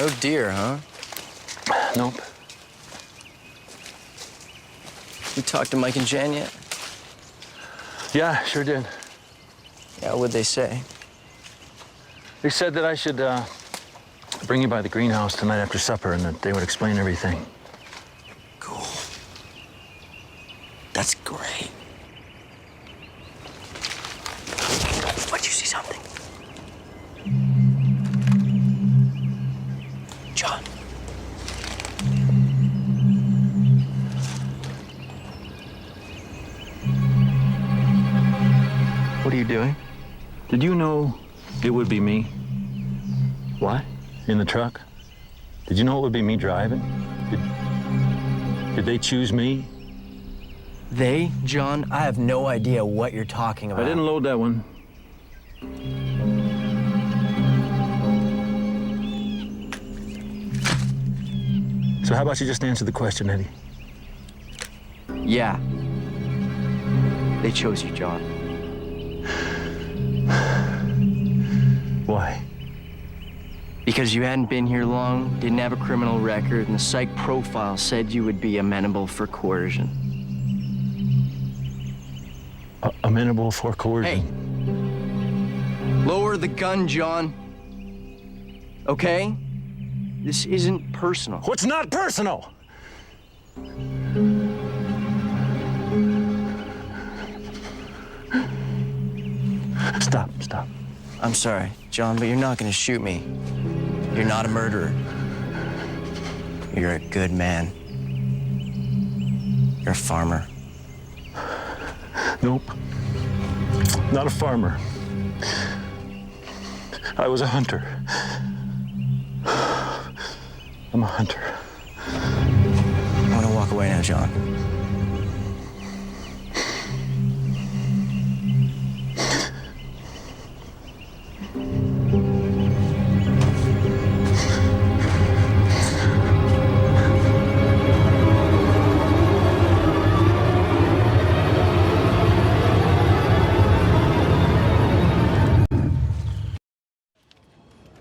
No deer, huh? Nope. You talked to Mike and Jan yet? Yeah, sure did. Yeah, what'd they say? They said that I should bring you by the greenhouse tonight after supper and that they would explain everything. Cool. That's great. Why'd you see something? John. What are you doing? Did you know it would be me What? in the truck? Did you know it would be me driving? Did they choose me? They? John, I have no idea what you're talking about. I didn't load that one. So how about you just answer the question, Eddie? Yeah. They chose you, John. Why? Because you hadn't been here long, didn't have a criminal record, and the psych profile said you would be amenable for coercion. Amenable for coercion? Hey, lower the gun, John. Okay? This isn't personal. What's not personal? Stop. I'm sorry, John, but you're not gonna shoot me. You're not a murderer. You're a good man. You're a farmer. Nope. Not a farmer. I was a hunter. I'm a hunter. I want to walk away now, John.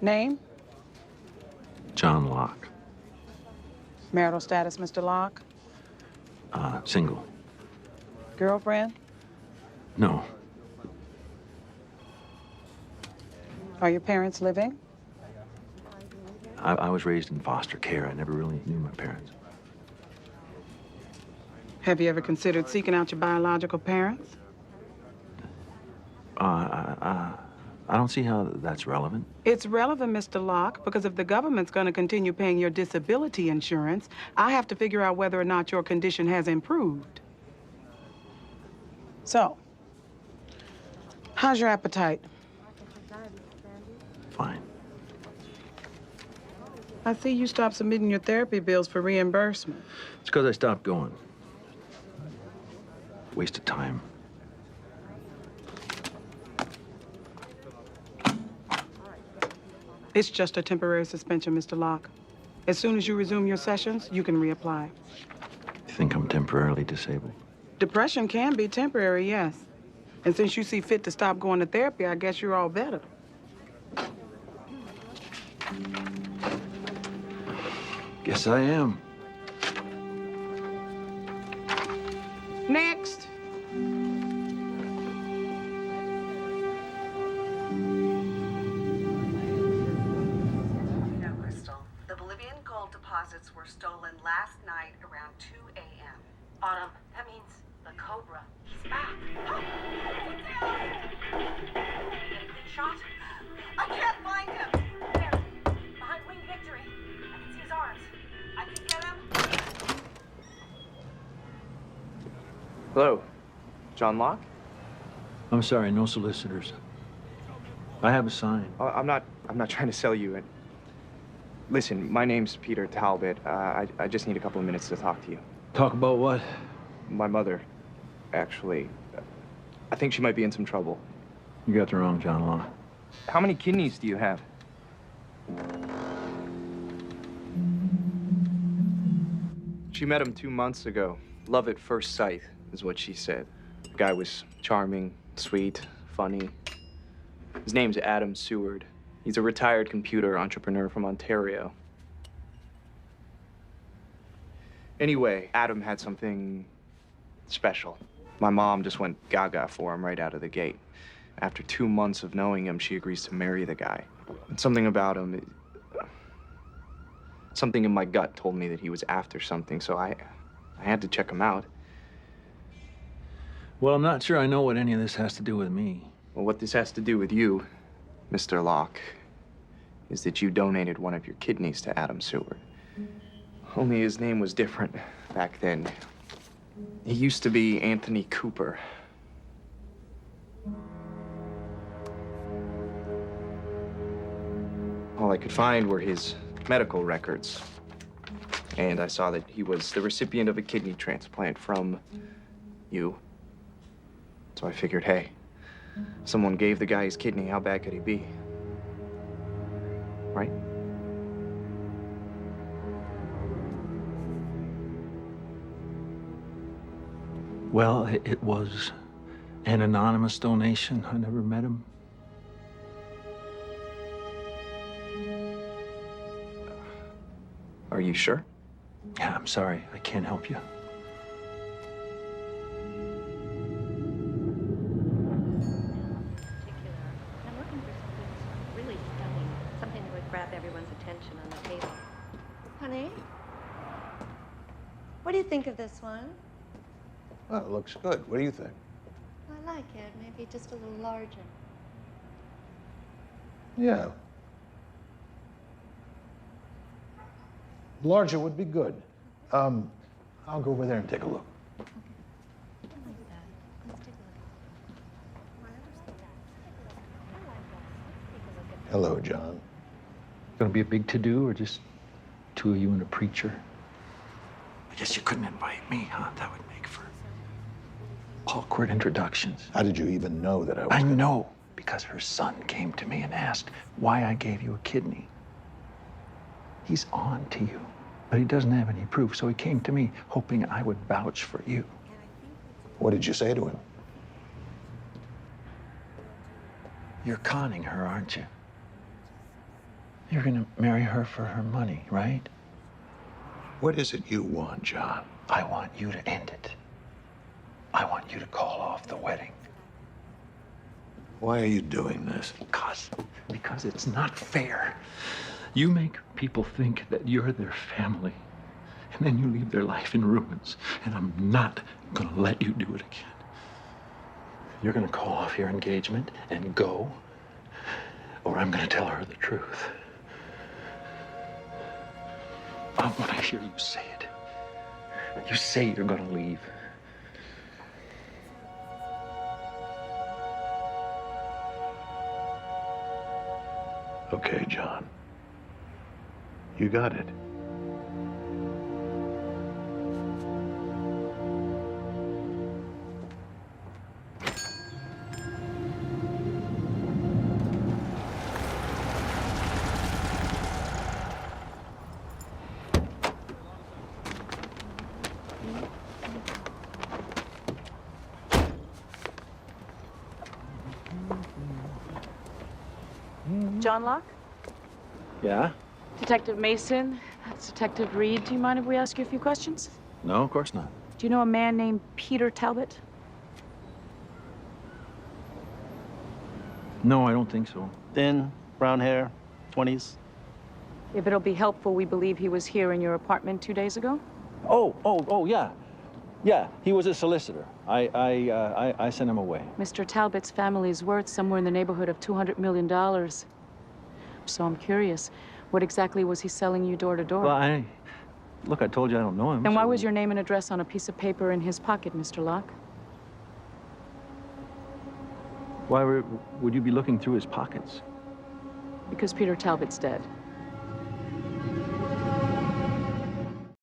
Name? John Locke. Marital status, Mr. Locke? Single. Girlfriend? No. Are your parents living? I was raised in foster care. I never really knew my parents. Have you ever considered seeking out your biological parents? I don't see how that's relevant. It's relevant, Mr. Locke, because if the government's going to continue paying your disability insurance, I have to figure out whether or not your condition has improved. So, how's your appetite? Fine. I see you stopped submitting your therapy bills for reimbursement. It's because I stopped going. Waste of time. It's just a temporary suspension, Mr. Locke. As soon as you resume your sessions, you can reapply. You think I'm temporarily disabled? Depression can be temporary, yes. And since you see fit to stop going to therapy, I guess you're all better. Guess I am. Next. No, Crystal. The Bolivian gold deposits were stolen last night around 2 a.m. Autumn, that means the Cobra. He's back. Get a good shot? I can't find him! There, behind Wing Victory. I can see his arms. I can get him! Hello, John Locke? I'm sorry, no solicitors. I have a sign. I'm not trying to sell you. Listen, my name's Peter Talbot. I just need a couple of minutes to talk to you. Talk about what? My mother, actually. I think she might be in some trouble. You got the wrong John Locke. How many kidneys do you have? She met him 2 months ago. Love at first sight is what she said. The guy was charming, sweet, funny. His name's Adam Seward. He's a retired computer entrepreneur from Ontario. Anyway, Adam had something special. My mom just went gaga for him right out of the gate. After 2 months of knowing him, she agrees to marry the guy. And something about him, something in my gut told me that he was after something, so I had to check him out. Well, I'm not sure I know what any of this has to do with me. Well, what this has to do with you, Mr. Locke, is that you donated one of your kidneys to Adam Seward. Only his name was different back then. He used to be Anthony Cooper. All I could find were his medical records. And I saw that he was the recipient of a kidney transplant from you. So I figured, hey, someone gave the guy his kidney, how bad could he be? Right? Well, it was an anonymous donation. I never met him. Are you sure? Yeah, I'm sorry. I can't help you. I'm looking for something really stunning, something that would grab everyone's attention on the table. Honey, what do you think of this one? Well, it looks good. What do you think? I like it. Maybe just a little larger. Yeah. Larger would be good. I'll go over there and take a look. I like that. Let's take a look. Hello, John. Gonna be a big to-do, or just two of you and a preacher? I guess you couldn't invite me, huh? That would make for awkward introductions. How did you even know that I was I gonna... know, because her son came to me and asked why I gave you a kidney. He's on to you, but he doesn't have any proof, so he came to me hoping I would vouch for you. What did you say to him? You're conning her, aren't you? You're gonna marry her for her money, right? What is it you want, John? I want you to end it. I want you to call off the wedding. Why are you doing this? Because it's not fair. You make people think that you're their family, and then you leave their life in ruins, and I'm not gonna let you do it again. You're gonna call off your engagement and go, or I'm gonna tell her the truth. I want to hear you say it. You say you're gonna leave. Okay, John. You got it. John Locke? Yeah? Detective Mason, that's Detective Reed. Do you mind if we ask you a few questions? No, of course not. Do you know a man named Peter Talbot? No, I don't think so. Thin, brown hair, 20s. If it'll be helpful, we believe he was here in your apartment 2 days ago. Oh, yeah. Yeah, he was a solicitor. I sent him away. Mr. Talbot's family's worth somewhere in the neighborhood of $200 million. So I'm curious, what exactly was he selling you door to door? Well, look, I told you I don't know him. Then why so- was your name and address on a piece of paper in his pocket, Mr. Locke? Why would you be looking through his pockets? Because Peter Talbot's dead.